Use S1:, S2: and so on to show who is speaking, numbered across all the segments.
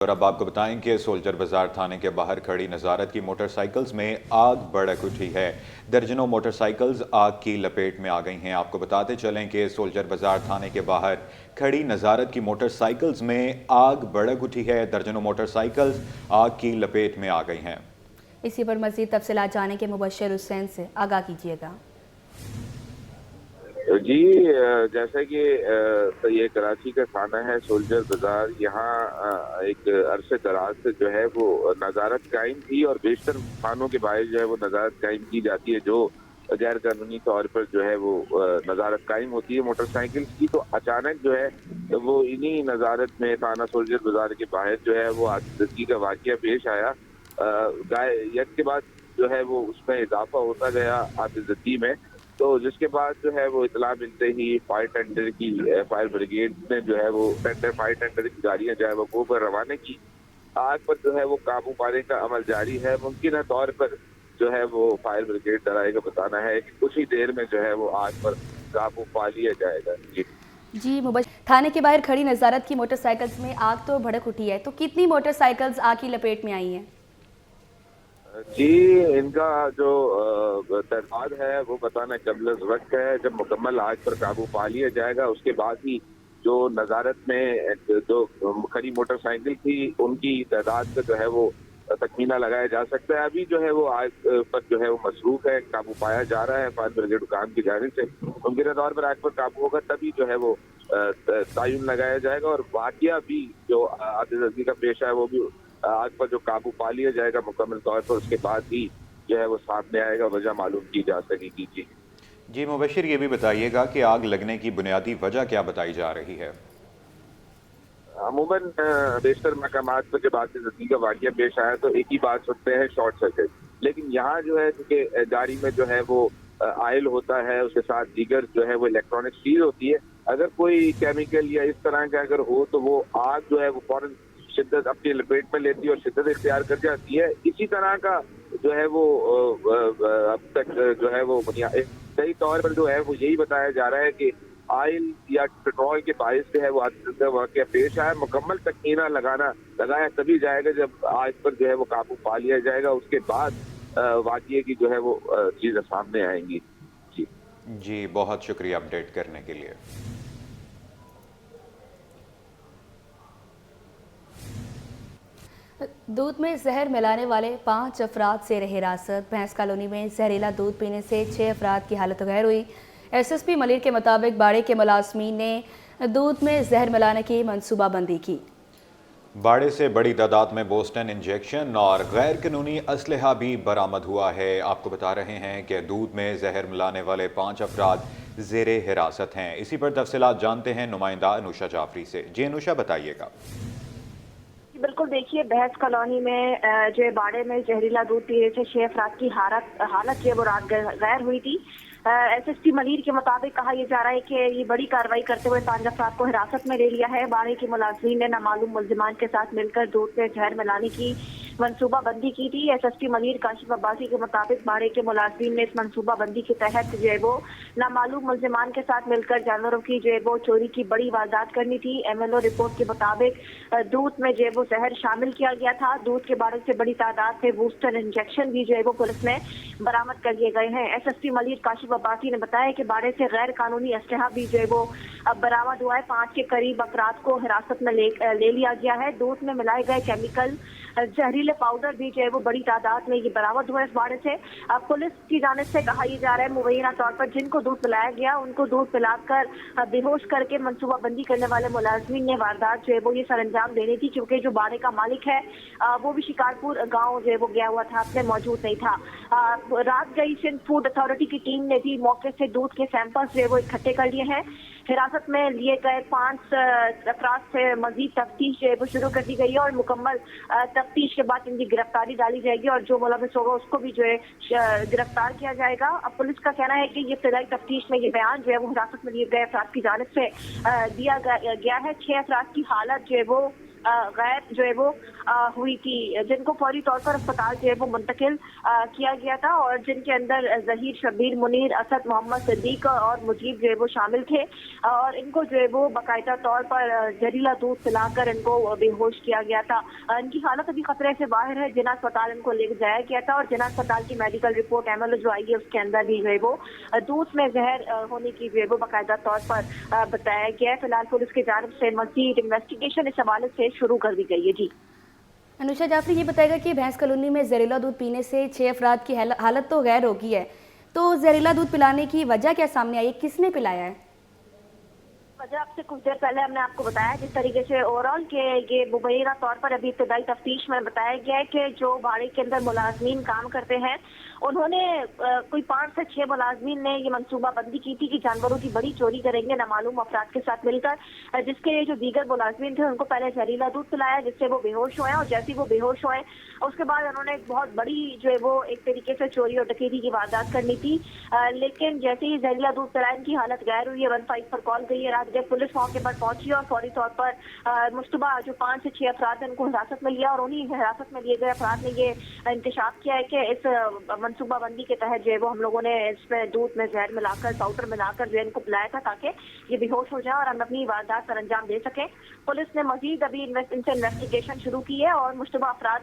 S1: और अब आपको बताएं कि सोल्जर बाजार थाने के बाहर खड़ी नज़ारत की मोटरसाइकिल्स में आग भड़क उठी है। दर्जनों मोटरसाइकिल्स आग की लपेट में आ गई हैं। आपको बताते चलें कि सोल्जर बाजार थाने के बाहर खड़ी नज़ारत की मोटरसाइकिल्स में आग भड़क उठी है। दर्जनों मोटरसाइकिल्स आग की लपेट में आ गई हैं।
S2: इसी पर मज़ीद तफसीलात जाने के मुबश्शिर हुसैन से आगाह कीजिएगा।
S3: जी, जैसा कि ये कराची का थाना है सोल्जर बाजार, यहाँ एक अरसे दराज से जो है वो नज़ारत कायम थी और बेशतर थानों के बाहर जो है वो नज़ारत कायम की जाती है, जो गैर कानूनी तौर पर जो है वो नज़ारत कायम होती है मोटरसाइकिल की। तो अचानक जो है वो इन्हीं नज़ारत में थाना सोल्जर बाजार के बाहर जो है वो आतिशबाजी का वाकया पेश आया। यक के बाद जो है वो उसमें इजाफा होता गया आतिशबाजी में। तो जिसके बाद जो है वो इतला मिलते ही फायर ब्रिगेड ने जो है वो फायर टेंडर की गाड़ियां जो है वो को पर रवाना की। आग पर जो है वो काबू पाने का अमल जारी है। मुमकिन तौर पर जो है वो फायर ब्रिगेड डराए का बताना है कि कुछ ही देर में जो है वो आग पर काबू पा लिया जाएगा।
S2: जी थाने के बाहर खड़ी नज़ारत की मोटरसाइकिल्स में आग तो भड़क उठी है, तो कितनी मोटरसाइकिल्स आग की लपेट में आई हैं?
S3: जी, इनका जो तादाद है वो बताना कबल वक्त है। जब मुकम्मल आग पर काबू पा लिया जाएगा उसके बाद ही जो नज़ारत में जो खड़ी मोटरसाइकिल थी उनकी तादाद का जो है वो तखमीना लगाया जा सकता है। अभी जो है वो आग पर जो है वो मसरूफ है, काबू पाया जा रहा है फायर ब्रिगेड हुकाम की जानिब से। मुमकिन तौर पर आग पर काबू होगा तभी जो है वो तयन लगाया जाएगा और वाकया भी जो आतिशबाजी का पेश है वो भी आग पर जो काबू पा लिया जाएगा मुकम्मल तौर पर, उसके बाद ही जो है वो सामने आएगा, वजह मालूम की जा सकेगी।
S1: जी मुबशिर, ये भी बताइएगा कि आग लगने की बुनियादी वजह क्या बताई जा रही है?
S3: अमूमन बेशतर मकामात पर जब आतिशबाजी का वाकया पेश आया तो एक ही बात सुनते हैं, शॉर्ट सर्किट। लेकिन यहाँ जो है क्योंकि गाड़ी में जो है वो आयल होता है, उसके साथ दीगर जो है वो इलेक्ट्रॉनिक चीज होती है। अगर कोई केमिकल या इस तरह का अगर हो तो वो आग जो है वो फौरन शिद्दत अपनी लपेट में लेती है और शिद्दत इख्तियार कर जाती है। इसी तरह का जो है वो अब तक जो है वो सही तौर पर जो है वो यही बताया जा रहा है कि ऑयल या पेट्रोल के बायस से है वो वाकया पेश आया। मुकम्मल तखमीना लगाया तभी जाएगा जब आग पर जो है वो काबू पा लिया जाएगा, उसके बाद वाकये की जो है वो चीजें सामने आएंगी।
S1: जी बहुत शुक्रिया अपडेट करने के लिए।
S2: दूध में जहर मिलाने वाले 5 अफराद से रहे हिरासत। भैंस कॉलोनी में जहरीला दूध पीने से 6 अफराद की हालत गैर हुई। एसएसपी मलिर के मुताबिक बाड़े के मुलाजमीन ने दूध में जहर मिलाने की मनसूबाबंदी की।
S1: बाड़े से बड़ी तादाद में बोस्टन इंजेक्शन और गैर कानूनी असलहा भी बरामद हुआ है। आपको बता रहे हैं कि दूध में जहर मिलाने वाले 5 अफराद ज़ेरे हिरासत हैं। इसी पर तफसीलात जानते हैं नुमाइंदा अनुषा जाफरी से। जी अनुषा, बताइएगा।
S4: बिल्कुल, देखिए भैंस कॉलोनी में जो बाड़े में जहरीला दूध पीने से 6 अफराद की हालत जो वो रात गैर हुई थी। एसएसपी मलिर के मुताबिक कहा यह जा रहा है कि ये बड़ी कार्रवाई करते हुए 5 अफराद को हिरासत में ले लिया है। बाड़े के मुलाजिमीन ने नामालूम मुल्जिमान के साथ मिलकर दूध में जहर मिलाने की मनसूबाबंदी की थी। एसएसपी मलिर काशिफ अब्बासी के मुताबिक बाड़े के मुलाजिमीन ने इस मनसूबाबंदी के तहत जो है वो नामालूम मुल्जिमान के साथ मिलकर जानवरों की जो है वो चोरी की बड़ी वारदात करनी थी। एमएलओ रिपोर्ट के मुताबिक दूध में जो है वो जहर शामिल किया गया था। दूध के बारे से बड़ी तादाद में बूस्टर इंजेक्शन भी जो है वो पुलिस ने बरामद कर लिए गए हैं। एसएसपी मलिर काशिफ अब्बासी ने बताया कि बाड़े से गैर कानूनी असलहा भी जो है वो अब बरामद हुआ है। 5 के करीब अफराद को हिरासत में ले लिया गया है। दूध में मिलाए गए केमिकल जहरीले पाउडर भी जो है वो बड़ी तादाद में ये बरामद हुआ है इस बाड़े से। अब पुलिस की जानिब से कहा यह जा रहा है मुबैना तौर पर जिनको दूध पिलाया गया उनको दूध पिलाकर बेहोश करके मनसूबाबंदी करने वाले मुलाजमीन ने वारदात जो है वो ये सरंजाम देनी थी, क्योंकि जो बाड़े का मालिक है वो भी शिकारपुर गाँव जो है वो गया हुआ था, अपने मौजूद नहीं था। रात गई सिंध फूड अथॉरिटी की टीम ने भी मौके से दूध के सैंपल्स जो है वो इकट्ठे कर लिए हैं। हिरासत में लिए गए 5 अफराद से मजीद तफ्तीश जो है वो शुरू कर दी गई है और मुकम्मल तफ्तीश के बाद इनकी गिरफ्तारी डाली जाएगी और जो मुलविस होगा उसको भी जो है गिरफ्तार किया जाएगा। अब पुलिस का कहना है कि ये इब्तदाई तफ्तीश में ये बयान जो है वो हिरासत में लिए गए अफराद की जानिब से दिया गया है। 6 अफराद की हालत जो है वो गैर जो है वो हुई थी, जिनको फौरी तौर पर अस्पताल जो है वो मुंतकिल किया गया था और जिनके अंदर जहीर, शब्बीर, मुनीर, असद, मोहम्मद सिद्दीक और मुजीब जो है वो शामिल थे और इनको जो है वो बाकायदा तौर पर जहरीला दूध पिलाकर इनको बेहोश किया गया था। इनकी हालत अभी खतरे से बाहर है। जिना अस्पताल इनको ले जाया गया था और जिना अस्पताल की मेडिकल रिपोर्ट एमएलओ जो आई है उसके अंदर भी जो है वो दूध में जहर होने की जो है वो बाकायदा तौर पर बताया गया है। फिलहाल पुलिस की जानिब से मजीद इन्वेस्टिगेशन इस हवाले से शुरू कर दी गई है। जी
S2: अनुषा जाफरी, ये बताएगा कि भैंस कॉलोनी में जहरीला दूध पीने से 6 अफराद की हालत तो गैर हो गई है, तो जहरीला दूध पिलाने की वजह क्या सामने आई है, किसने पिलाया है?
S4: वजह आपसे कुछ देर पहले हमने आपको बताया जिस तरीके से ओवरऑल के ये मुबैना तौर पर अभी इब्तदाई तफ्तीश में बताया गया है कि जो बाड़े के अंदर मुलाजमीन काम करते हैं उन्होंने कोई 5 से 6 मुलाजमीन ने ये मंसूबा बंदी की थी कि जानवरों की बड़ी चोरी करेंगे नामालूम अफराद के साथ मिलकर, जिसके जो दीगर मुलाजमीन थे उनको पहले जहरीला दूध पिलाया जिससे वो बेहोश हुए और जैसे ही वो बेहोश हुए उसके बाद उन्होंने एक बहुत बड़ी जो है वो एक तरीके से चोरी और डकैती की वारदात करनी थी, लेकिन जैसे ही जहरीला दूध पिलाया इनकी हालत गैर हुई है। 15 पर कॉल गई है, रात जब पुलिस मौके पर पहुंची और फौरी तौर पर मुश्तबा जो 5 से 6 अफराद उनको हिरासत में लिया और उन्हीं हिरासत में लिए गए अफराद ने ये इंकशाफ किया है कि इस मनसूबाबंदी के तहत जो है वो हम लोगों ने इसमें दूध में जहर मिलाकर, पाउडर मिलाकर जो है इनको पिलाया था ताकि ये बेहोश हो जाए और हम अपनी वारदात पर अंजाम दे सकें। पुलिस ने मजीद अभी इनसे इन्वेस्टिगेशन शुरू की है और मुश्तबा अफराद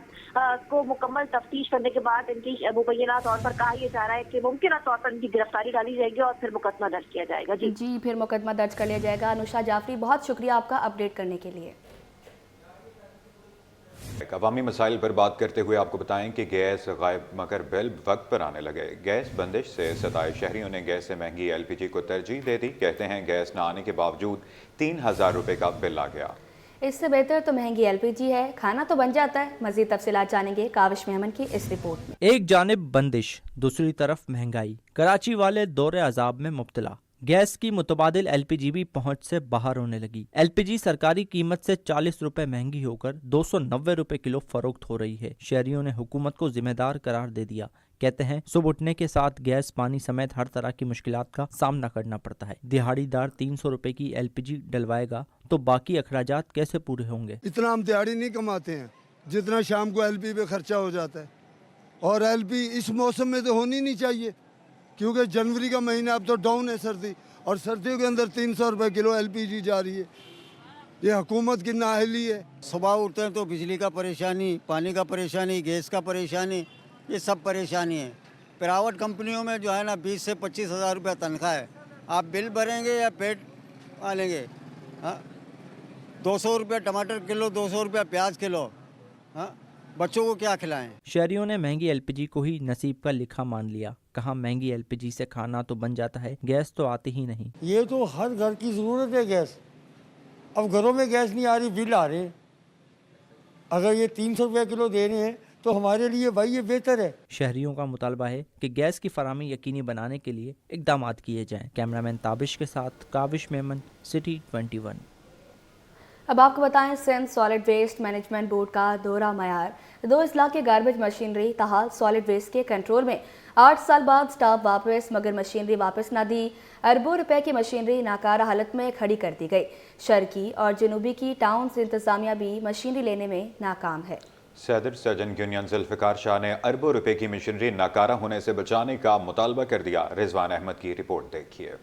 S4: को मुकम्मल तफ्तीश करने के बाद इनकी मुबैना तौर पर कहा यह जा रहा है कि मुमकिन तौर पर इनकी गिरफ्तारी डाली जाएगी और फिर मुकदमा दर्ज किया जाएगा। जी
S2: फिर मुकदमा दर्ज कर लिया जाएगा। अनुषा जाफरी, बहुत शुक्रिया आपका अपडेट करने के लिए।
S1: अवामी मसाइल पर बात करते हुए आपको बताएं कि गैस गायब मगर बिल वक्त पर आने लगे। गैस बंदिश से सताए शहरियों ने गैस से महंगी LPG को तरजीह दे दी। कहते हैं गैस न आने के बावजूद 3000 रुपये का बिल आ गया। इससे बेहतर तो महंगी LPG है, खाना तो बन जाता है। मजीद तफसीलात जानेंगे काविश मेमन की इस रिपोर्ट में।
S5: एक जानिब बंदिश, दूसरी तरफ महंगाई, कराची वाले दौरे अजाब में मुब्तला। गैस की मुतबादिल LPG भी पहुंच से बाहर होने लगी। LPG सरकारी कीमत से 40 रुपए महंगी होकर 290 रुपए किलो फरोख्त हो रही है। शहरियों ने हुकूमत को जिम्मेदार करार दे दिया। कहते हैं सुबह उठने के साथ गैस, पानी समेत हर तरह की मुश्किलात का सामना करना पड़ता है। दिहाड़ीदार 300 रुपए की LPG डलवाएगा तो बाकी अखराजात कैसे पूरे होंगे?
S6: इतना हम दिहाड़ी नहीं कमाते हैं जितना शाम को LP पे खर्चा हो जाता है, और LP इस मौसम में तो होनी नहीं चाहिए क्योंकि जनवरी का महीना अब तो डाउन है सर्दी, और सर्दियों के अंदर 300 रुपए किलो LPG जा रही है। ये हुकूमत की नाअहली है।
S7: सुबह उठते हैं तो बिजली का परेशानी, पानी का परेशानी, गैस का परेशानी, ये सब परेशानी है। प्राइवेट कंपनियों में जो है ना 20 से 25 हज़ार रुपये तनख्वाह है। आप बिल भरेंगे या पेट पालेंगे? 200 रुपये टमाटर किलो, 200 रुपये प्याज किलो, बच्चों को क्या खिलाएं?
S5: शहरियों ने महंगी LPG को ही नसीब का लिखा मान लिया। कहा महंगी LPG से खाना तो बन जाता है, गैस तो आती ही नहीं।
S8: ये तो हर घर की ज़रूरत है गैस। अब घरों में गैस नहीं आ रही, बिल आ रहे हैं। अगर ये 300 रुपये किलो दे रहे हैं तो हमारे लिए भाई ये बेहतर है।
S5: शहरियों का मुतालबा है कि गैस की फराहमी यकीनी बनाने के लिए इकदाम किए जाएं। कैमरामैन ताबिश के साथ काविश मेमन, सिटी 21।
S2: अब आपको बताएं Sindh solid waste management board का दौरा मयार। 2 अजला के गार्बेज मशीनरी ताहाल सॉलिड वेस्ट के कंट्रोल में। 8 साल बाद स्टाफ वापस, मगर मशीनरी वापस ना दी। अरबों रुपए की मशीनरी नाकारा हालत में खड़ी कर दी गई। शर्की और जनूबी की टाउन्स इंतजामिया भी मशीनरी लेने में नाकाम है।
S1: सदर सर्जन यूनियन जुल्फिकार शाह ने अरबों रुपए की मशीनरी नाकारा होने से बचाने का मुतालबा कर दिया। रिजवान अहमद की रिपोर्ट देखिए।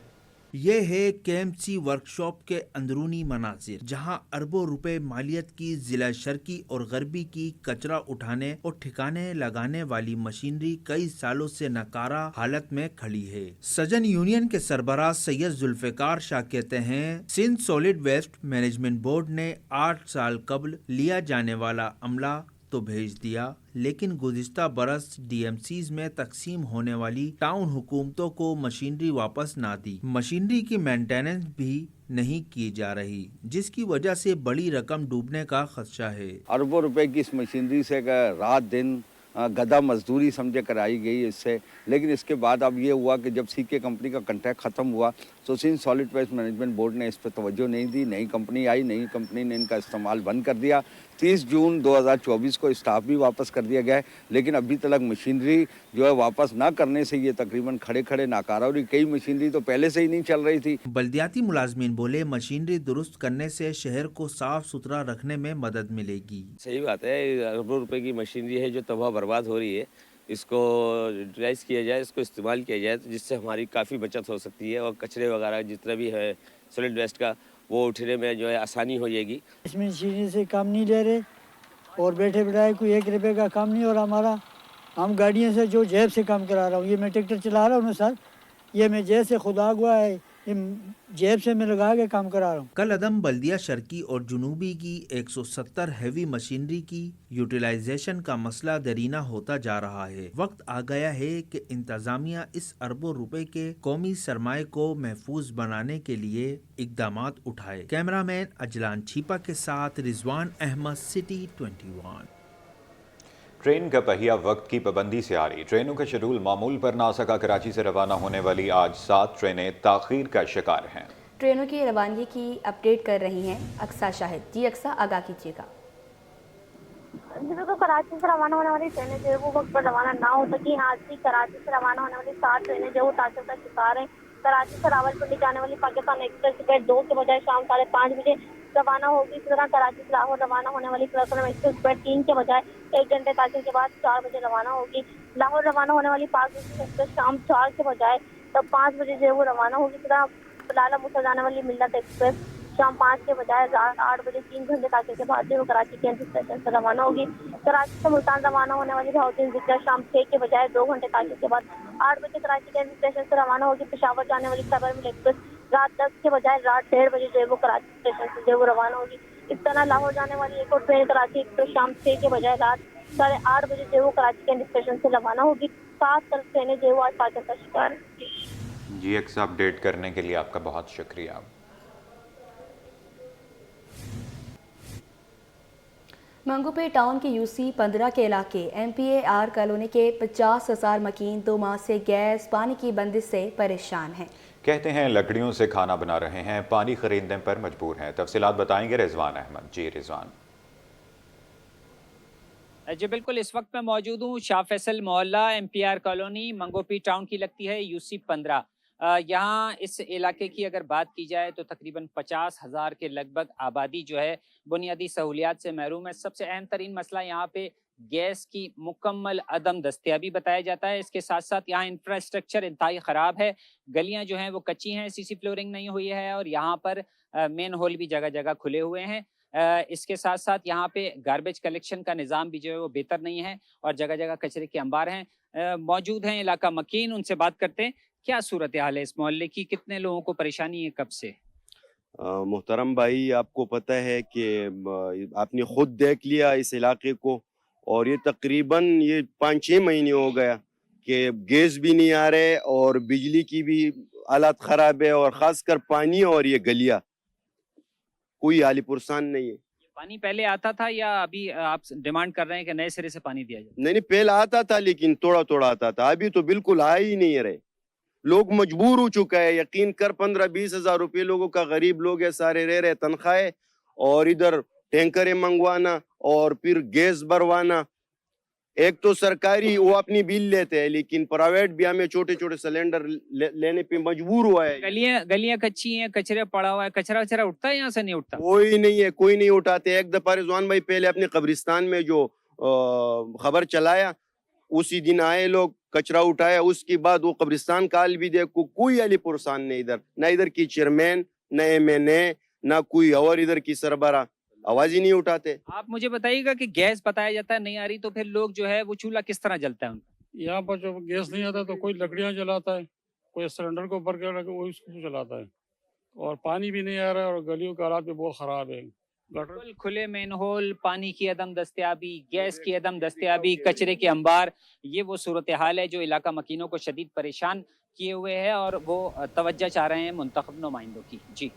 S9: ये है KMC वर्कशॉप के अंदरूनी मनाजिर, जहां अरबों रुपए मालियत की जिला शर्की और गरबी की कचरा उठाने और ठिकाने लगाने वाली मशीनरी कई सालों से नाकारा हालत में खड़ी है। सजन यूनियन के सरबराह सैयद जुल्फिकार शाह कहते हैं Sindh solid waste management board ने 8 साल कबल लिया जाने वाला अमला तो भेज दिया, लेकिन गुज़िश्ता बरस DMCs में तकसीम होने वाली टाउन हुकूमतों को मशीनरी वापस ना दी। मशीनरी की मेंटेनेंस भी नहीं की जा रही, जिसकी वजह से बड़ी रकम डूबने का खदशा है।
S10: अरबों रुपए की इस मशीनरी से रात दिन गदा मजदूरी समझे कराई गई इससे, लेकिन इसके बाद अब ये हुआ कि जब CK कंपनी का कॉन्ट्रैक्ट ख़त्म हुआ तो Sindh solid waste management board ने इस पर तवज्जो नहीं दी। नई कंपनी आई, नई कंपनी ने इनका इस्तेमाल बंद कर दिया। 30 जून 2024 को स्टाफ भी वापस कर दिया गया है, लेकिन अभी तक मशीनरी जो है वापस ना करने से ये तकरीबन खड़े खड़े नाकारा, और कई मशीनरी तो पहले से ही नहीं चल रही थी।
S9: बल्दियाती मुलाजमीन बोले मशीनरी दुरुस्त करने से शहर को साफ सुथरा रखने में मदद मिलेगी।
S11: सही बात है, अरबों रुपए की मशीनरी है जो तबाह बर्बाद हो रही है, इसको यूटिलाइज़ किया जाए, इसको इस्तेमाल किया जाए तो जिससे हमारी काफ़ी बचत हो सकती है और कचरे वगैरह जितना भी है सॉलिड वेस्ट का वो उठने में जो है आसानी हो जाएगी।
S8: इसमें मशीनरी से काम नहीं ले रहे और बैठे बिठाए कोई 1 रुपये का काम नहीं हो रहा हमारा। हम गाड़ियों से जो जेब से काम करा रहा हूँ, ये मैं ट्रैक्टर चला रहा हूँ ना सर, ये मैं जेब से खुदा हुआ है, ये जेब से मैं लगा के काम करा रहा हूँ।
S9: कल अदम बल्दिया शर्की और जुनूबी की 170 हैवी मशीनरी की यूटिलाइजेशन का मसला दरीना होता जा रहा है। वक्त आ गया है कि इंतजामिया इस अरबों रुपए के कौमी सरमाए को महफूज बनाने के लिए इकदामात उठाए। कैमरामैन अजलान छीपा के साथ रिजवान अहमद, सिटी 21।
S1: ट्रेन का पहिया वक्त की पाबंदी से आ रही। ट्रेनों का शेड्यूल मामूल पर ना सका। कराची से रवाना होने वाली आज 7 ट्रेनें ताखीर का शिकार हैं।
S2: ट्रेनों की रवानगी की अपडेट कर रही हैं अक्सा शाहिद। जी अक्सा, आगाह कीजिएगा।
S4: तो कराची से रवाना होने वाली ट्रेनें जो है वो वक्त पर रवाना ना हो सकी। आज भी कराची से रवाना होने वाली 7 ट्रेनें जो ताखीर का शिकार हैं। कराची से रावलपिंडी जाने वाली पाकिस्तान एक्सप्रेस सुबह 2 के बजाय शाम 5:30 बजे रवाना होगी। इस तरह कराची से लाहौर रवाना होने वाली प्लस एक्सप्रेस सुबह 3 के बजाय 1 घंटे ताखीर के बाद 4 बजे रवाना होगी। लाहौर रवाना होने वाली पाक एक्सप्रेस शाम 4 के बजाय तब 5 बजे जो है वो रवाना होगी। इस तरह लाला मुसा जाने वाली मिल्लत एक्सप्रेस शाम 5 के बजाय रात 8 बजे 3 घंटे ताखीर के बाद जो वो कराची कैंट स्टेशन से रवाना होगी। कराची से मुल्तान रवाना होने वाली भाउद्दीन ज़िक्र शाम 6 के बजाय 2 घंटे ताखीर के बाद 8 बजे कराची कैंट स्टेशन से रवाना होगी। पेशावर जाने वाली खबर मिल एक्सप्रेस रात 10 के बजाय रात 1:30 बजे जो है वो कराची स्टेशन से जो वो रवाना होगी। इस तरह लाहौर जाने वाली एक और ट्रेन कराची एक्सप्रेस शाम 6 के बजाय रात 8:30 बजे जो है वो कराची कैंट स्टेशन से रवाना होगी। 7 ट्रेनें जो है वो आज ताखीर का शिकार हैं।
S1: जी अक्सा, अपडेट करने के लिए आपका बहुत शुक्रिया।
S2: मंगोपे टाउन के यूसी 15 के इलाके MPAR कॉलोनी के 50,000 मकीन 2 माह से गैस पानी की बंदिश से परेशान हैं।
S1: कहते हैं लकड़ियों से खाना बना रहे हैं, पानी खरीदने पर मजबूर हैं। तफसीलात बताएंगे रिजवान अहमद। जी रिजवान।
S12: जी बिल्कुल, इस वक्त मैं मौजूद हूँ शाह फैसल मोहल्ला MPAR कॉलोनी मंगोपी टाउन की लगती है यूसी 15। यहाँ इस इलाके की अगर बात की जाए तो तकरीबन 50,000 के लगभग आबादी जो है बुनियादी सहूलियात से महरूम है। सबसे अहम तरीन मसला यहाँ पे गैस की मुकम्मल अदम दस्तयाबी बताया जाता है। इसके साथ साथ यहाँ इंफ्रास्ट्रक्चर इंतहाई ख़राब है। गलियाँ जो हैं वो कच्ची हैं, सीसी फ्लोरिंग नहीं हुई है और यहाँ पर मेन होल भी जगह जगह खुले हुए हैं। इसके साथ साथ यहाँ पे गार्बेज कलेक्शन का निज़ाम भी जो है वो बेहतर नहीं है और जगह जगह कचरे के अंबार हैं। मौजूद हैं इलाका मकीन, उनसे बात करते हैं क्या सूरत हाल है इस मोहल्ले की, कितने लोगों को परेशानी है, कब से?
S13: मोहतरम भाई, आपको पता है कि आपने खुद देख लिया इस इलाके को, और ये तकरीबन 5-6 महीने हो गया कि गैस भी नहीं आ रहे और बिजली की भी हालत ख़राब है, और ख़ासकर पानी और ये गलियाँ कोई हाल पुरसान नहीं है।
S12: पानी पहले आता था या अभी आप डिमांड कर रहे हैं कि नए सिरे से पानी दिया जाए?
S13: नहीं, पहले आता था लेकिन थोड़ा थोड़ा आता था, अभी तो बिल्कुल आ ही नहीं रहे। लोग मजबूर हो चुका है, यकीन कर 15-20 हज़ार रुपये लोगों का, गरीब लोग है सारे, रह रहे तनख्वाहें, और इधर टैंकरें मंगवाना और फिर गैस भरवाना। एक तो सरकारी वो अपनी बिल लेते हैं, लेकिन प्राइवेट भी हमें छोटे छोटे सिलेंडर लेने पे मजबूर हुआ है।
S12: गलियां कच्ची हैं, कचरे पड़ा हुआ है, कचरा वचरा उठता है यहाँ से? नहीं उठता,
S13: कोई नहीं है, कोई नहीं उठाते। एक दफा रिजवान भाई पहले अपने कब्रिस्तान में जो खबर चलाया, उसी दिन आए लोग, कचरा उठाया, उसके बाद वो कब्रिस्तान काल भी देखो, कोई अली पुरसान नहीं इधर, ना इधर की चेयरमैन, ना MNA, ना कोई और इधर की सरबरा, आवाज ही नहीं उठाते।
S12: आप मुझे बताइएगा कि गैस बताया जाता है नहीं आ रही, तो फिर लोग जो है वो चूल्हा किस तरह जलता है उनका?
S14: यहाँ पर जब गैस नहीं आता तो कोई लकड़ियाँ जलाता है, कोई सिलेंडर को भर के वो इसको जलाता है, और पानी भी नहीं आ रहा है और गलियों का हालात भी बहुत ख़राब है।
S12: खुले मेन होल, पानी की अदम दस्तयाबी, गैस की अदम दस्तयाबी, कचरे के अंबार, ये वो सूरत हाल है जो इलाका मकीनों को शदीद परेशान किए हुए है और वो तवज्जो चाह रहे हैं मुंतखब नुमाइंदों की। जी।